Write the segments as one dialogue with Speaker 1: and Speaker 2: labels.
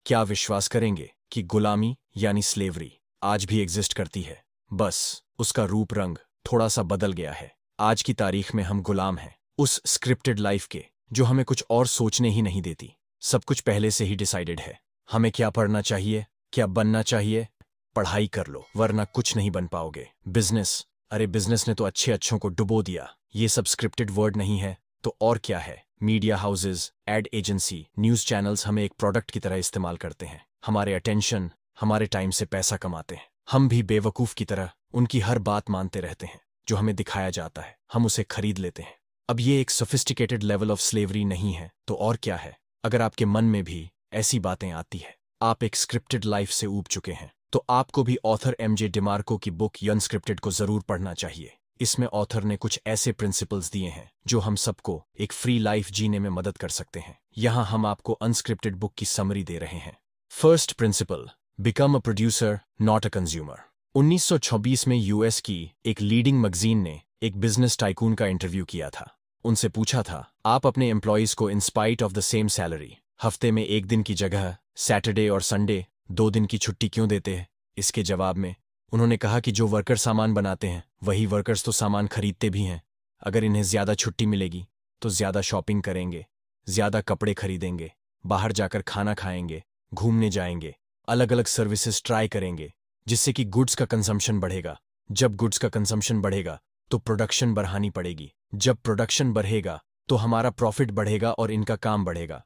Speaker 1: क्या विश्वास करेंगे कि गुलामी यानी स्लेवरी आज भी एग्जिस्ट करती है? बस उसका रूप रंग थोड़ा सा बदल गया है। आज की तारीख में हम गुलाम हैं उस स्क्रिप्टेड लाइफ के जो हमें कुछ और सोचने ही नहीं देती। सब कुछ पहले से ही डिसाइडेड है। हमें क्या पढ़ना चाहिए, क्या बनना चाहिए। पढ़ाई कर लो वरना कुछ नहीं बन पाओगे। बिजनेस, अरे बिजनेस ने तो अच्छे अच्छों को डुबो दिया। ये सब स्क्रिप्टेड वर्ड नहीं है तो और क्या है? Media houses, ad agency, news channels हमें एक प्रोडक्ट की तरह इस्तेमाल करते हैं। हमारे अटेंशन, हमारे टाइम से पैसा कमाते हैं। हम भी बेवकूफ़ की तरह उनकी हर बात मानते रहते हैं जो हमें दिखाया जाता है। हम उसे खरीद लेते हैं। अब ये एक सोफिस्टिकेटेड लेवल ऑफ स्लेवरी नहीं है तो और क्या है? अगर आपके मन में भी ऐसी बातें आती है, आप एक स्क्रिप्टेड लाइफ से ऊब चुके हैं, तो आपको भी ऑथर एमजे डिमार्को की बुक अनस्क्रिप्टेड को जरूर पढ़ना चाहिए। इसमें ऑथर ने कुछ ऐसे प्रिंसिपल्स दिए हैं जो हम सबको एक फ्री लाइफ जीने में मदद कर सकते हैं। यहां हम आपको अनस्क्रिप्टेड बुक की समरी दे रहे हैं। First principle, become a producer not a consumer. 1926 में यूएस की एक लीडिंग मैगजीन ने एक बिजनेस टाइकून का इंटरव्यू किया था। उनसे पूछा था, आप अपने एम्प्लॉयज को in spite of the same salary हफ्ते में एक दिन की जगह सैटरडे और संडे 2 दिन की छुट्टी क्यों देते हैं? इसके जवाब में उन्होंने कहा कि जो वर्कर सामान बनाते हैं वही वर्कर्स तो सामान खरीदते भी हैं। अगर इन्हें ज्यादा छुट्टी मिलेगी तो ज्यादा शॉपिंग करेंगे, ज्यादा कपड़े खरीदेंगे, बाहर जाकर खाना खाएंगे, घूमने जाएंगे, अलग अलग सर्विसेज ट्राई करेंगे, जिससे कि गुड्स का कंजम्पशन बढ़ेगा। जब गुड्स का कंजम्पशन बढ़ेगा तो प्रोडक्शन बढ़ानी पड़ेगी। जब प्रोडक्शन बढ़ेगा तो हमारा प्रॉफिट बढ़ेगा और इनका काम बढ़ेगा।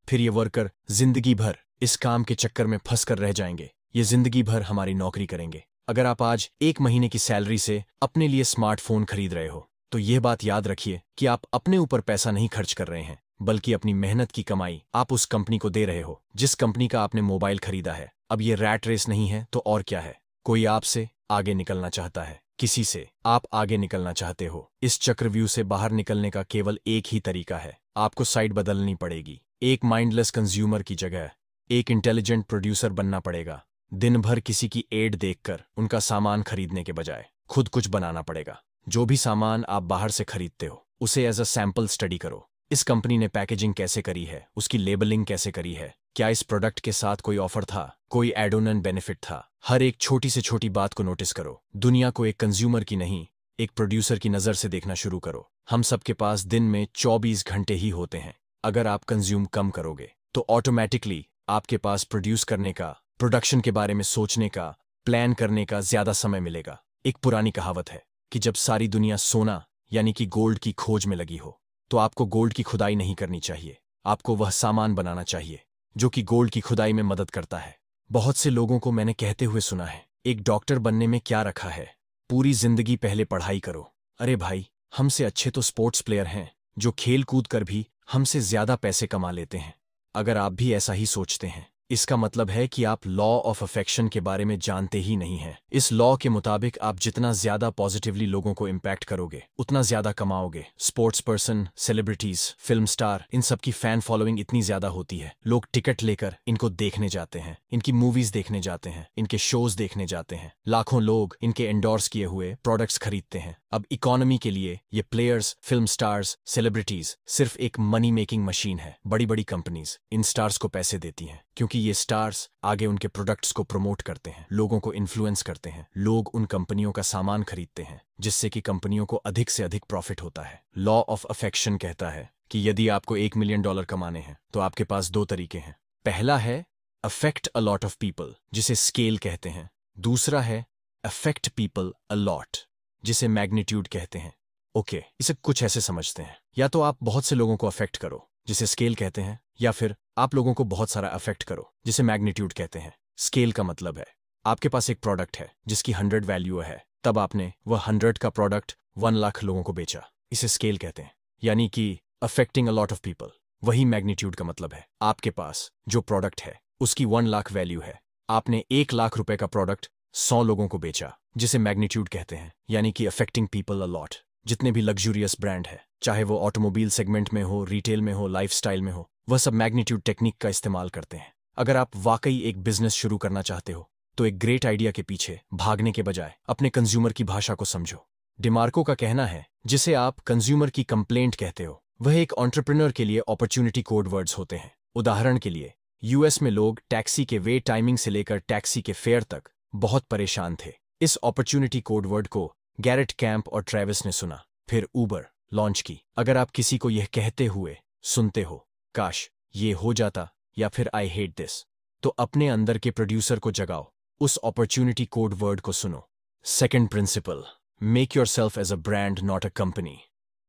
Speaker 1: फिर ये वर्कर जिंदगी भर इस काम के चक्कर में फंस कर रह जाएंगे। ये जिंदगी भर हमारी नौकरी करेंगे। अगर आप आज 1 महीने की सैलरी से अपने लिए स्मार्टफोन खरीद रहे हो तो यह बात याद रखिए कि आप अपने ऊपर पैसा नहीं खर्च कर रहे हैं, बल्कि अपनी मेहनत की कमाई आप उस कंपनी को दे रहे हो जिस कंपनी का आपने मोबाइल खरीदा है। अब ये रैट रेस नहीं है तो और क्या है? कोई आपसे आगे निकलना चाहता है, किसी से आप आगे निकलना चाहते हो। इस चक्रव्यूह से बाहर निकलने का केवल एक ही तरीका है, आपको साइड बदलनी पड़ेगी। एक माइंडलेस कंज्यूमर की जगह एक इंटेलिजेंट प्रोड्यूसर बनना पड़ेगा। दिन भर किसी की एड देखकर उनका सामान खरीदने के बजाय खुद कुछ बनाना पड़ेगा। जो भी सामान आप बाहर से खरीदते हो उसे एज अ सैंपल स्टडी करो। इस कंपनी ने पैकेजिंग कैसे करी है, उसकी लेबलिंग कैसे करी है, क्या इस प्रोडक्ट के साथ कोई ऑफर था, कोई एड ऑन बेनिफिट था। हर एक छोटी से छोटी बात को नोटिस करो। दुनिया को एक कंज्यूमर की नहीं, एक प्रोड्यूसर की नजर से देखना शुरू करो। हम सबके पास दिन में 24 घंटे ही होते हैं। अगर आप कंज्यूम कम करोगे तो ऑटोमेटिकली आपके पास प्रोड्यूस करने का, प्रोडक्शन के बारे में सोचने का, प्लान करने का ज्यादा समय मिलेगा। एक पुरानी कहावत है कि जब सारी दुनिया सोना यानी कि गोल्ड की खोज में लगी हो तो आपको गोल्ड की खुदाई नहीं करनी चाहिए, आपको वह सामान बनाना चाहिए जो कि गोल्ड की खुदाई में मदद करता है। बहुत से लोगों को मैंने कहते हुए सुना है, एक डॉक्टर बनने में क्या रखा है, पूरी जिंदगी पहले पढ़ाई करो। अरे भाई, हमसे अच्छे तो स्पोर्ट्स प्लेयर हैं जो खेल कूद कर भी हमसे ज्यादा पैसे कमा लेते हैं। अगर आप भी ऐसा ही सोचते हैं, इसका मतलब है कि आप लॉ ऑफ अफेक्शन के बारे में जानते ही नहीं हैं। इस लॉ के मुताबिक आप जितना ज्यादा पॉजिटिवली लोगों को इम्पैक्ट करोगे उतना ज्यादा कमाओगे। Sports person, celebrities, film star, इन सब की फैन फॉलोइंग इतनी ज्यादा होती है, लोग टिकट लेकर इनको देखने जाते हैं, इनकी मूवीज देखने जाते हैं, इनके शोज देखने जाते हैं। लाखों लोग इनके एंडोर्स किए हुए प्रोडक्ट्स खरीदते हैं। अब इकोनॉमी के लिए ये प्लेयर्स, फिल्म स्टार्स, सेलिब्रिटीज सिर्फ एक मनी मेकिंग मशीन है। बड़ी बड़ी कंपनीज इन स्टार्स को पैसे देती हैं क्योंकि ये स्टार्स आगे उनके प्रोडक्ट्स को प्रमोट करते हैं, लोगों को इन्फ्लुएंस करते हैं। लोग उन कंपनियों का सामान खरीदते हैं जिससे कि कंपनियों को अधिक से अधिक प्रॉफिट होता है। लॉ ऑफ अफेक्शन कहता है कि यदि आपको $1 मिलियन कमाने हैं तो आपके पास 2 तरीके हैं। पहला है affect a lot of people, जिसे स्केल कहते हैं। दूसरा है अफेक्ट पीपल अ लॉट, जिसे मैग्नीट्यूड कहते हैं। ओके, इसे कुछ ऐसे समझते हैं, या तो आप बहुत से लोगों को अफेक्ट करो जिसे स्केल कहते हैं, या फिर आप लोगों को बहुत सारा अफेक्ट करो जिसे मैग्नीट्यूड कहते हैं। स्केल का मतलब है आपके पास एक प्रोडक्ट है जिसकी 100 वैल्यू है, तब आपने वह 100 का प्रोडक्ट 1 लाख लोगों को बेचा, इसे स्केल कहते हैं, यानी कि affecting a lot of people. वही मैग्नीट्यूड का मतलब है। आपके पास जो प्रोडक्ट है उसकी 1 लाख वैल्यू है, आपने 1 लाख रुपए का प्रोडक्ट 100 लोगों को बेचा, जिसे मैग्नीट्यूड कहते हैं, यानी कि अफेक्टिंग पीपल अ लॉट। जितने भी लग्जूरियस ब्रांड है, चाहे वो ऑटोमोबाइल सेगमेंट में हो, रिटेल में हो, लाइफस्टाइल में हो, वह सब मैग्नीट्यूड टेक्निक का इस्तेमाल करते हैं। अगर आप वाकई एक बिजनेस शुरू करना चाहते हो तो एक ग्रेट आइडिया के पीछे भागने के बजाय अपने कंज्यूमर की भाषा को समझो। डिमार्को का कहना है, जिसे आप कंज्यूमर की कंप्लेंट कहते हो, वह एक एंटरप्रेन्योर के लिए अपॉर्चुनिटी कोड वर्ड्स होते हैं। उदाहरण के लिए, यूएस में लोग टैक्सी के वेट टाइमिंग से लेकर टैक्सी के फेयर तक बहुत परेशान थे। इस अपॉर्चुनिटी कोड वर्ड को गैरेट कैंप और ट्रेविस ने सुना, फिर ऊबर लॉन्च की। अगर आप किसी को यह कहते हुए सुनते हो, काश ये हो जाता या फिर आई हेट दिस, तो अपने अंदर के प्रोड्यूसर को जगाओ, उस अपॉर्चुनिटी कोड वर्ड को सुनो। Second principle, make yourself as a brand not a company.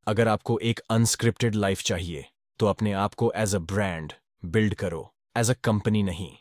Speaker 1: अगर आपको एक अनस्क्रिप्टेड लाइफ चाहिए तो अपने आप को एज अ ब्रांड बिल्ड करो, एज अ कंपनी नहीं।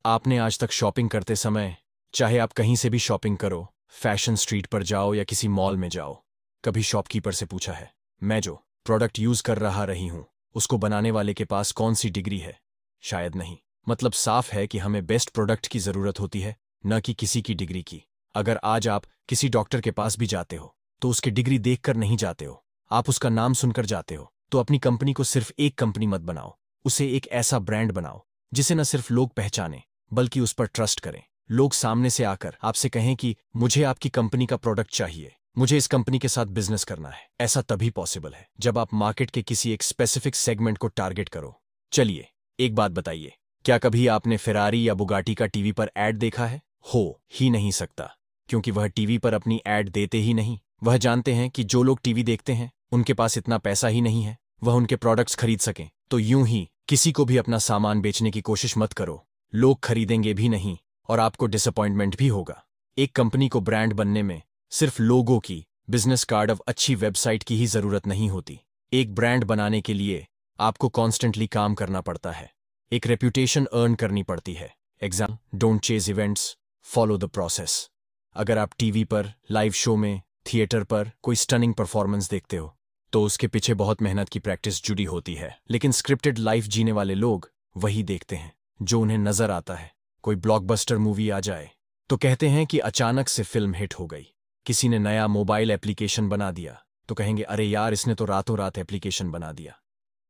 Speaker 1: आपने आज तक शॉपिंग करते समय, चाहे आप कहीं से भी शॉपिंग करो, फैशन स्ट्रीट पर जाओ या किसी मॉल में जाओ, कभी शॉपकीपर से पूछा है, मैं जो प्रोडक्ट यूज कर रही हूं उसको बनाने वाले के पास कौन सी डिग्री है? शायद नहीं। मतलब साफ है कि हमें बेस्ट प्रोडक्ट की जरूरत होती है, न कि किसी की डिग्री की। अगर आज आप किसी डॉक्टर के पास भी जाते हो तो उसकी डिग्री देखकर नहीं जाते हो, आप उसका नाम सुनकर जाते हो। तो अपनी कंपनी को सिर्फ एक कंपनी मत बनाओ, उसे एक ऐसा ब्रांड बनाओ जिसे न सिर्फ लोग पहचाने बल्कि उस पर ट्रस्ट करें। लोग सामने से आकर आपसे कहें कि मुझे आपकी कंपनी का प्रोडक्ट चाहिए, मुझे इस कंपनी के साथ बिजनेस करना है। ऐसा तभी पॉसिबल है जब आप मार्केट के किसी एक स्पेसिफिक सेगमेंट को टारगेट करो। चलिए एक बात बताइए, क्या कभी आपने फेरारी या बुगाटी का टीवी पर ऐड देखा है? हो ही नहीं सकता, क्योंकि वह टीवी पर अपनी ऐड देते ही नहीं। वह जानते हैं कि जो लोग टीवी देखते हैं उनके पास इतना पैसा ही नहीं है वह उनके प्रोडक्ट्स खरीद सकें। तो यूं ही किसी को भी अपना सामान बेचने की कोशिश मत करो, लोग खरीदेंगे भी नहीं और आपको डिसअपॉइंटमेंट भी होगा। एक कंपनी को ब्रांड बनने में सिर्फ लोगों की, बिजनेस कार्ड और अच्छी वेबसाइट की ही जरूरत नहीं होती। एक ब्रांड बनाने के लिए आपको कॉन्स्टेंटली काम करना पड़ता है, एक रेप्यूटेशन अर्न करनी पड़ती है। Exam, don't chase events, follow the process. अगर आप टीवी पर, लाइव शो में, थिएटर पर कोई स्टनिंग परफॉर्मेंस देखते हो तो उसके पीछे बहुत मेहनत की प्रैक्टिस जुड़ी होती है। लेकिन स्क्रिप्टेड लाइफ जीने वाले लोग वही देखते हैं जो उन्हें नजर आता है। कोई ब्लॉकबस्टर मूवी आ जाए तो कहते हैं कि अचानक से फिल्म हिट हो गई। किसी ने नया मोबाइल एप्लीकेशन बना दिया तो कहेंगे अरे यार इसने तो रातों रात एप्लीकेशन बना दिया।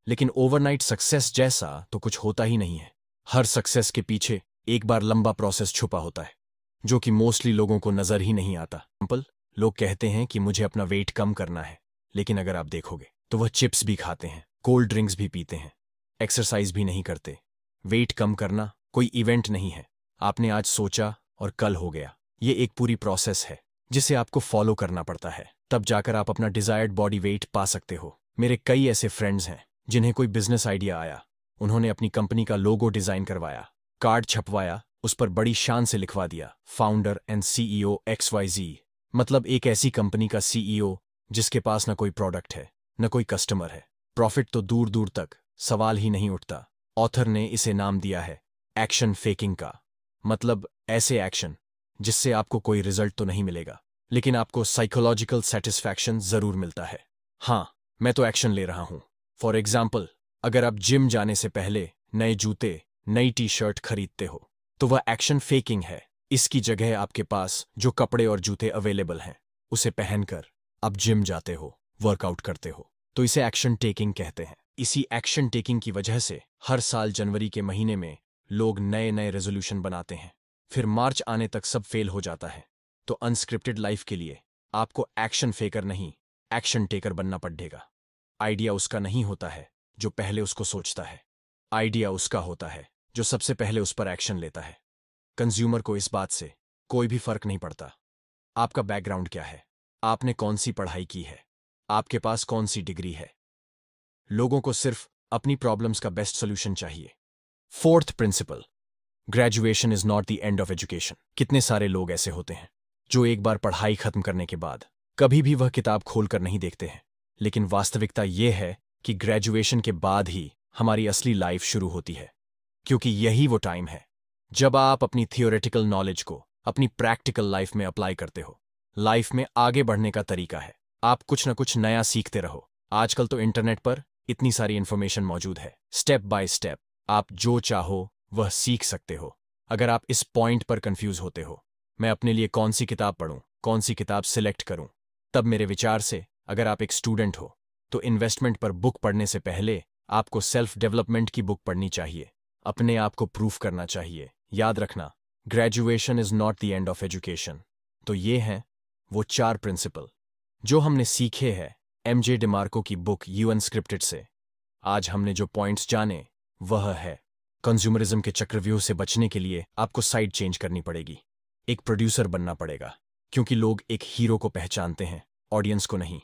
Speaker 1: लेकिन ओवरनाइट सक्सेस जैसा तो कुछ होता ही नहीं है। हर सक्सेस के पीछे एक बार लंबा प्रोसेस छुपा होता है जो कि मोस्टली लोगों को नजर ही नहीं आता। सिंपल, लोग कहते हैं कि मुझे अपना वेट कम करना है, लेकिन अगर आप देखोगे तो वह चिप्स भी खाते हैं, कोल्ड ड्रिंक्स भी पीते हैं, एक्सरसाइज भी नहीं करते। वेट कम करना कोई इवेंट नहीं है, आपने आज सोचा और कल हो गया। ये एक पूरी प्रोसेस है जिसे आपको फॉलो करना पड़ता है, तब जाकर आप अपना डिजायर्ड बॉडी वेट पा सकते हो। मेरे कई ऐसे फ्रेंड्स हैं जिन्हें कोई बिजनेस आइडिया आया, उन्होंने अपनी कंपनी का लोगो डिजाइन करवाया, कार्ड छपवाया, उस पर बड़ी शान से लिखवा दिया फाउंडर एंड सीईओ XYZ। मतलब एक ऐसी कंपनी का सीईओ जिसके पास न कोई प्रोडक्ट है न कोई कस्टमर है, प्रॉफिट तो दूर दूर तक सवाल ही नहीं उठता। ऑथर ने इसे नाम दिया है एक्शन फेकिंग का। मतलब ऐसे एक्शन जिससे आपको कोई रिजल्ट तो नहीं मिलेगा लेकिन आपको साइकोलॉजिकल सेटिस्फैक्शन जरूर मिलता है। हाँ, मैं तो एक्शन ले रहा हूं। फॉर एग्जाम्पल, अगर आप जिम जाने से पहले नए जूते, नई टी शर्ट खरीदते हो तो वह एक्शन फेकिंग है। इसकी जगह आपके पास जो कपड़े और जूते अवेलेबल हैं उसे पहनकर आप जिम जाते हो, वर्कआउट करते हो, तो इसे एक्शन टेकिंग कहते हैं। इसी एक्शन टेकिंग की वजह से हर साल जनवरी के महीने में लोग नए नए रेजोल्यूशन बनाते हैं, फिर मार्च आने तक सब फेल हो जाता है। तो अनस्क्रिप्टेड लाइफ के लिए आपको एक्शन फेकर नहीं, एक्शन टेकर बनना पड़ेगा। आइडिया उसका नहीं होता है जो पहले उसको सोचता है, आइडिया उसका होता है जो सबसे पहले उस पर एक्शन लेता है। कंज्यूमर को इस बात से कोई भी फर्क नहीं पड़ता आपका बैकग्राउंड क्या है, आपने कौन सी पढ़ाई की है, आपके पास कौन सी डिग्री है। लोगों को सिर्फ अपनी प्रॉब्लम्स का बेस्ट सोल्यूशन चाहिए। Fourth principle, graduation is not the end of education. कितने सारे लोग ऐसे होते हैं जो एक बार पढ़ाई खत्म करने के बाद कभी भी वह किताब खोलकर नहीं देखते हैं, लेकिन वास्तविकता यह है कि ग्रेजुएशन के बाद ही हमारी असली लाइफ शुरू होती है, क्योंकि यही वो टाइम है जब आप अपनी थियोरेटिकल नॉलेज को अपनी प्रैक्टिकल लाइफ में अप्लाई करते हो। लाइफ में आगे बढ़ने का तरीका है आप कुछ न कुछ नया सीखते रहो। आजकल तो इंटरनेट पर इतनी सारी इंफॉर्मेशन मौजूद है, स्टेप बाय स्टेप आप जो चाहो वह सीख सकते हो। अगर आप इस पॉइंट पर कंफ्यूज होते हो मैं अपने लिए कौन सी किताब पढूं, कौन सी किताब सिलेक्ट करूं, तब मेरे विचार से अगर आप एक स्टूडेंट हो तो इन्वेस्टमेंट पर बुक पढ़ने से पहले आपको सेल्फ डेवलपमेंट की बुक पढ़नी चाहिए, अपने आप को प्रूफ करना चाहिए। याद रखना, graduation is not the end of education. तो ये हैं वो 4 प्रिंसिपल जो हमने सीखे हैं MJ डिमार्को की बुक यू अनस्क्रिप्टेड से। आज हमने जो पॉइंट्स जाने वह है कंज्यूमरिज्म के चक्रव्यूह से बचने के लिए आपको साइड चेंज करनी पड़ेगी। एक प्रोड्यूसर बनना पड़ेगा, क्योंकि लोग एक हीरो को पहचानते हैं, ऑडियंस को नहीं।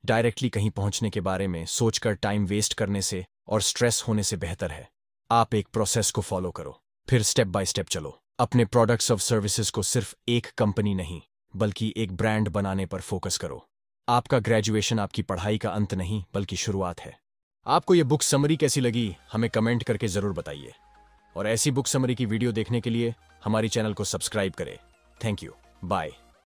Speaker 1: डायरेक्टली कहीं पहुंचने के बारे में सोचकर टाइम वेस्ट करने से और स्ट्रेस होने से बेहतर है आप एक प्रोसेस को फॉलो करो, फिर स्टेप बाय स्टेप चलो। अपने प्रोडक्ट्स और सर्विसेज को सिर्फ एक कंपनी नहीं बल्कि एक ब्रांड बनाने पर फोकस करो। आपका ग्रेजुएशन आपकी पढ़ाई का अंत नहीं बल्कि शुरुआत है। आपको यह बुक समरी कैसी लगी हमें कमेंट करके जरूर बताइए, और ऐसी बुक समरी की वीडियो देखने के लिए हमारी चैनल को सब्सक्राइब करें। Thank you, bye.